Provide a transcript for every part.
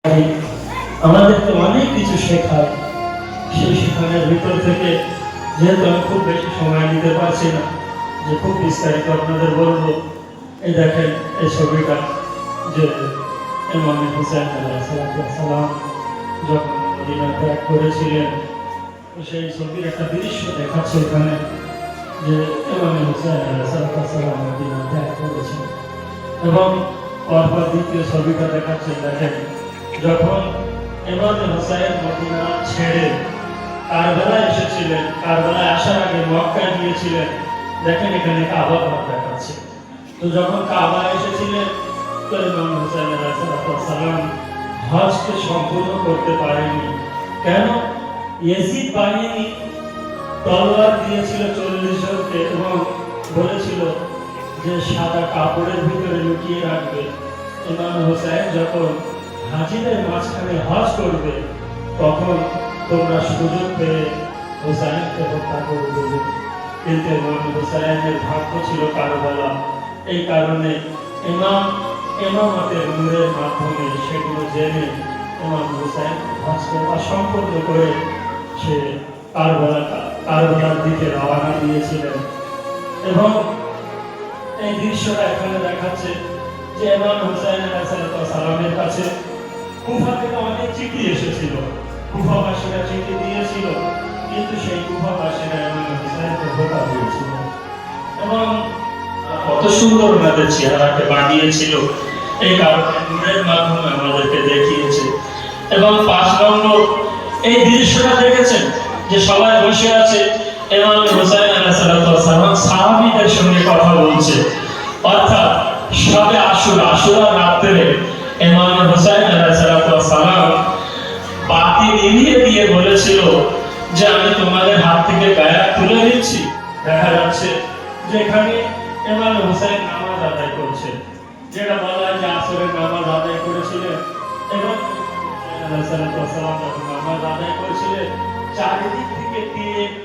আমাদেরকে অনেক কিছু শেখায়। সেই শেখানোর ভিতর থেকে যেহেতু আমি খুব বেশি সময় দিতে পারছি না যে খুব বিস্তারিত আপনাদের বলবো, এই দেখেন এই ছবিটা যে ইমাম হুসাইন আলাইহিসসালাম যখন মদিনা ত্যাগ করেছিলেন, সেই ছবির একটা দৃশ্য দেখাচ্ছে এখানে যে ইমাম হুসাইন আলাইহিসসালাম মদিনা ত্যাগ করেছেন। এবং পরপর দ্বিতীয় ছবিটা দেখাচ্ছে, দেখেন যখন ইমাম হুসাইন মদিনা ছেড়ে কারবালায় এসেছিলেন, কারবালায় আসার আগে মক্কা গিয়েছিলেন। দেখেন এখানে কাবা ঘর দেখাচ্ছে। তো যখন কাবা এসেছিলেন তো ইমাম হুসাইন আলাইহিসসালাম হজকে সম্পূর্ণ করতে পারেনি। কেন? ইয়াজিদ বাহিনী তলোয়ার দিয়েছিল 40 জনকে এবং বলেছিল যে সাদা কাপড়ের ভিতরে লুকিয়ে রাখবে। ইমাম হুসাইন যখন হাজিদের মাঝখানে হজ করবে তখন তোমরা সুযোগ পেয়ে হুসাইনকে হত্যা করে দেবে। কিন্তু ইমাম হুসাইনের ভাগ্য ছিল কারবালা। এই কারণে ইমামতের নূরের মাধ্যমে সেগুলো জেনে ইমাম হুসাইন হজ করা সম্পন্ন করে সে কারবালার দিকে রওনা দিয়েছিলেন। এবং এই দৃশ্যটা এখানে দেখাচ্ছে যে ইমাম হুসাইন আলাইহিসসালামের কাছে কুফা থেকে অনেক চিঠি এসেছিল, কুফাবাসীরা চিঠি দিয়েছিল, কিন্তু সেই কুফাবাসীরা ইমাম হুসাইনকে ধোঁকা দিয়েছিল এবং কত সুন্দর ওনাদের চেহারাকে বানিয়েছিল। এই কারণে নূরের মাধ্যমে আমাদেরকে দেখিয়েছে। এবং 5 নম্বর এই দৃশ্যটা দেখেছেন যে সবাই বসে আছে, ইমাম হুসাইন আলাইহিসসালাম সাহাবীদের সঙ্গে কথা বলছে। অর্থাৎ সবে আশুরা রাতে ইমাম হুসাইন আলাইহিসসালাম বাতি নিভিয়ে দিয়ে বলেছিল যে আমি তোমাদের হাত থেকে বায়াত তুলে নিচ্ছি। দেখা যাচ্ছে যে এখানে ইমাম হুসাইন নামাজ আদায় করছে, যেটা বলা হয় যে আসরের নামাজ আদায় করেছিলেন। এবং আলাইহিসসালাম যখন নামাজ আদায় করেছিলেন চারিদিক থেকে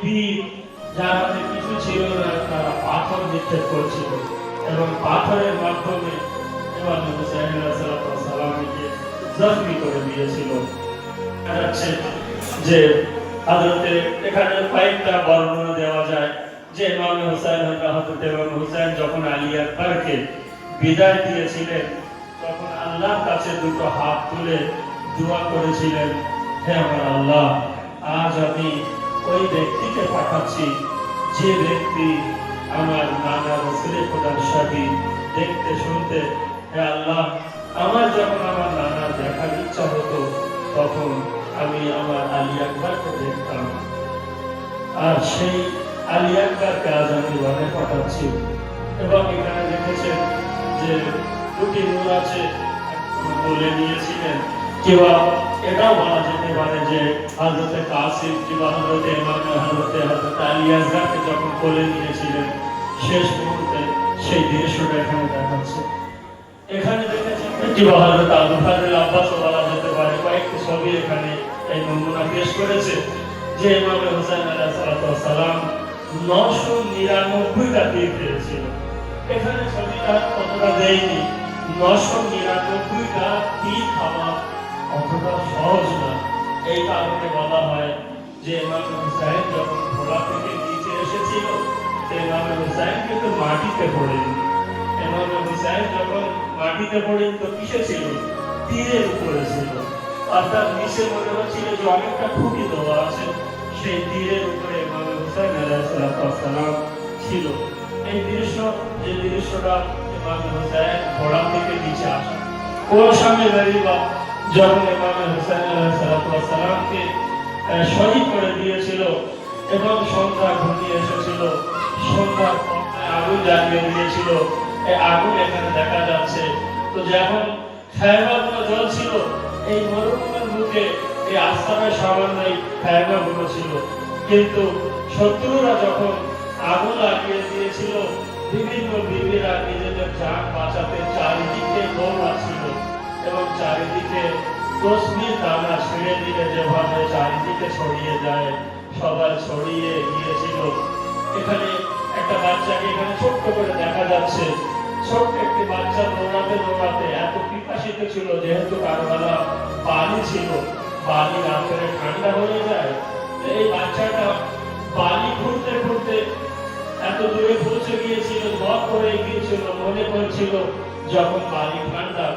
তীর যার হাতে কিছু ছিল না তারা পাথর নিক্ষেপ করছিল এবং পাথরের মাধ্যমে ইমাম হুসাইন আলাইহিসসালামকে জখমি করে দিয়েছিল। যাচ্ছে যে হযরতে এখানে কয়েকটা বর্ণনা দেওয়া যায় যে ইমাম হুসাইন যখন আলী আকবরকে বিদায় দিয়েছিলেন তখন আল্লাহর কাছে দুটো হাত তুলে দোয়া করেছিলেন, হে আমার আল্লাহ, আজ আমি ওই ব্যক্তিকে পাঠাচ্ছি যে ব্যক্তি আমার নানা রসুলের খোদার সাথে দেখতে শুনতে। হে আল্লাহ, আমার যখন আমার নানার দেখার ইচ্ছা হতো তখন আমি আমার আলী আকবরকে দেখতাম, আর সেই আলী আকবরকে আজ আমি ওখানে পাঠাচ্ছি। এবং এখানে দেখেছেন যে দুটি নূর আছে বলে নিয়েছিলেন। কেউ এটাও বলা যেতে পারে যে হযরতে কাসিম কিংবা হযরতে ইমাম হযরতে আলী আকবরকে যখন কোলে নিয়েছিলেন শেষ মুহূর্তে সেই দৃশ্যটা এখানে দেখাচ্ছে। এখানে দেখেছেন কিংবা হযরত আবু ফাজল আব্বাস বলা যেতে পারে, কয়েকটি ছবি এখানে এই নমুনা পেশ করেছে যে ইমাম হুসাইন আলাইহিসসালাম 999টা তীর পেয়েছিল। এখানে ছবিটা কতটা দেয়নি, 999টা তীর খাওয়া অতটা সহজ না। এই কারণে বলা হয় যে ইমাম হুসাইন যখন ঘোড়া থেকে নিচে এসেছিল ইমাম হুসাইন কিন্তু মাটিতে পড়েনি। ইমাম হুসাইন যখন মাটিতে পড়েন তো কিসে ছিল? তীরের উপরে ছিল। অর্থাৎ নিচে মনে হচ্ছিল যে অনেকটা খুঁটি দেওয়া আছে, সেই তীরের উপরে ইমাম হুসাইন আলাইহিসসালাম ছিল। এই দৃশ্যটা ইমাম হুসাইন ঘোড়া থেকে নিচে আসা ওর সামনে বেরিয়ে যখন ইমাম হুসাইন আলাইহিসসালামকে শহীদ করে দিয়েছিল এবং সন্ধ্যা ঘনিয়ে এসেছিল, সন্ধ্যার পর্যায়ে আগুন জ্বালিয়ে দিয়েছিল। এই আগুন এখানে দেখা যাচ্ছে। তো যখন খায়বারগুলো জ্বলছিল এই মরুভূমির বুকে এই আস্তানার সামান্য এই খায়বারগুলো ছিল, কিন্তু শত্রুরা যখন আগুন লাগিয়ে দিয়েছিল বিভিন্ন বিবিরা নিজেদের জান বাঁচাতে চারিদিকে দৌড়াচ্ছিল এবং চারিদিকে তসবির দানা ছিঁড়ে দিলে যেভাবে চারিদিকে ছড়িয়ে যায় সবাই ছড়িয়ে গিয়েছিল। এখানে একটা বাচ্চাকে এখানে ছোট্ট করে দেখা যাচ্ছে, ছোট্ট একটি বাচ্চা দৌড়াতে দৌড়াতে এত পিপাসিত ছিল, যেহেতু কারবালা বালি ছিল, বালি রাত্রে ঠান্ডা হয়ে যায়। তো এই বাচ্চাটা বালি খুঁড়তে খুঁড়তে এত দূরে পৌঁছে গিয়েছিল, ভর করে গিয়েছিল, মনে করছিল যখন বালি ঠান্ডা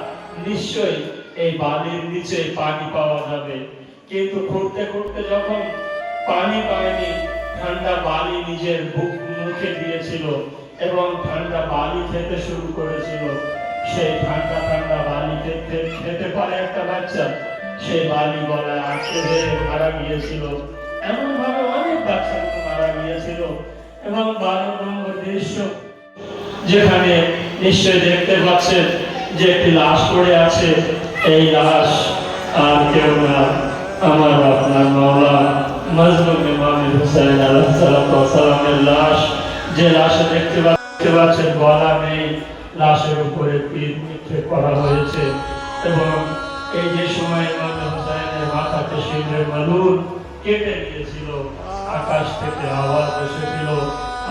নিশ্চয়ই এই বালির নিচে পানি পাওয়া যাবে। কিন্তু খুঁড়তে খুঁড়তে যখন পানি পায়নি, ঠান্ডা বালি নিজের বুক মুখে দিয়েছিল এবং ঠান্ডা বালি খেতে শুরু করেছিল। সেই ঠান্ডা ঠান্ডা বালি খেতে পারে একটা বাচ্চা, সেই বালি গলায় আটকে ধরে মারা গিয়েছিল। এমন ভাবে অনেক বাচ্চা মারা গিয়েছিল। এবং 12 নম্বর দৃশ্য, যেখানে নিশ্চয় দেখতে পাচ্ছেন যে একটি লাশ পড়ে আছে। এই লাশ আর কেউ না, আমার আপনার মাওলা মজলুম ইমাম হুসাইন আলাইহিস সালামের লাশ। যে লাশে দেখতে পাচ্ছেন গলা নেই, লাশের উপরে তীর নিক্ষেপ করা হয়েছে। এবং এই যে সময় ইমাম হুসাইনের মাথাতে শিরের মালুন কেটে গিয়েছিল, আকাশ থেকে আওয়াজ এসেছিল,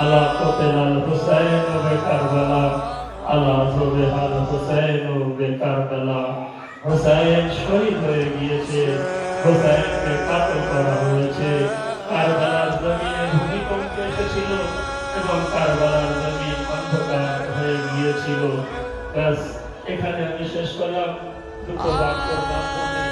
আলা কতলাল হুসাইন বে কারবালা, আলা যুবহাল হুসাইন বে কারবালা। হুসাইন শহীদ হয়ে গিয়েছে, হুসাইনকে কাতল করা হয়েছে। কারবালার জমিনে ভূমিকম্প এসেছিল এবং কারবালার জমি অন্ধকার হয়ে গিয়েছিল। ব্যাস, এখানে আমি শেষ করলাম দুটো বাক্যের মাধ্যমে।